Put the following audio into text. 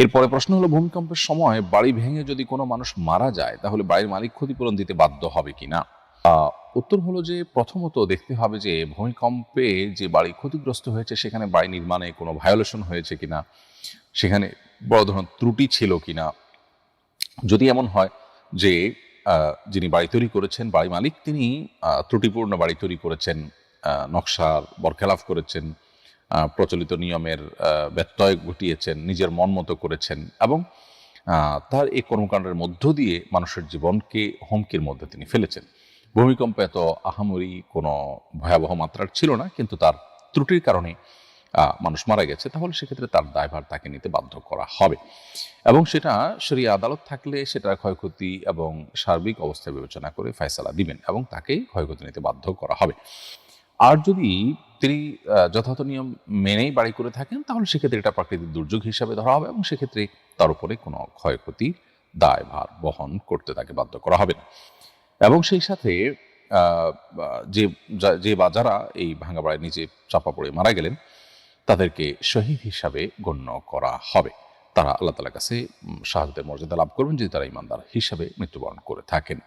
এরপরে প্রশ্ন হলো, ভূমিকম্পের সময় বাড়ি ভেঙে যদি কোনো মানুষ মারা যায় তাহলে বাড়ির মালিক ক্ষতিপূরণ দিতে বাধ্য হবে কিনা? উত্তর হলো যে, প্রথমত দেখতে হবে যে ভূমিকম্পে যে বাড়ি ক্ষতিগ্রস্ত হয়েছে সেখানে বাড়ি নির্মাণে কোনো ভায়োলেশন হয়েছে কিনা, সেখানে বড় ধরনের ত্রুটি ছিল কিনা। যদি এমন হয় যে যিনি বাড়ি তৈরি করেছেন, বাড়ি মালিক, তিনি ত্রুটিপূর্ণ বাড়ি তৈরি করেছেন, নকশার বরখেলাপ করেছেন, প্রচলিত নিয়মের ব্যত্যয় ঘটিয়েছেন, নিজের মন মতো করেছেন এবং তার এই কর্মকাণ্ডের মধ্য দিয়ে মানুষের জীবনকে হুমকির মধ্যে তিনি ফেলেছেন। ভূমিকম্প এত আহামরি কোনো ভয়াবহ মাত্রার ছিল না, কিন্তু তার ত্রুটির কারণে মানুষ মারা গেছে, তাহলে সেক্ষেত্রে তার দায়ভার তাকে নিতে বাধ্য করা হবে এবং সেটা শরিয়া আদালত থাকলে সেটা ক্ষয়ক্ষতি এবং সার্বিক অবস্থা বিবেচনা করে ফয়সালা দিবেন এবং তাকে ক্ষয়ক্ষতি নিতে বাধ্য করা হবে। আর যদি তিনি যথাযথ নিয়ম মেনেই বাড়ি করে থাকেন তাহলে সেক্ষেত্রে এটা প্রাকৃতিক দুর্যোগ হিসাবে ধরা হবে এবং সেক্ষেত্রে তার উপরে কোনো ক্ষয়ক্ষতির দায়ভার বহন করতে তাকে বাধ্য করা হবে না। এবং সেই সাথে যে যে বা যারা এই ভাঙা বাড়ির নিচে চাপা পড়ে মারা গেলেন তাদেরকে শহীদ হিসাবে গণ্য করা হবে। তারা আল্লাহ তাআলার কাছে শাহাদাতের মর্যাদা লাভ করবেন যদি তারা ঈমানদার হিসাবে মৃত্যুবরণ করে থাকেন।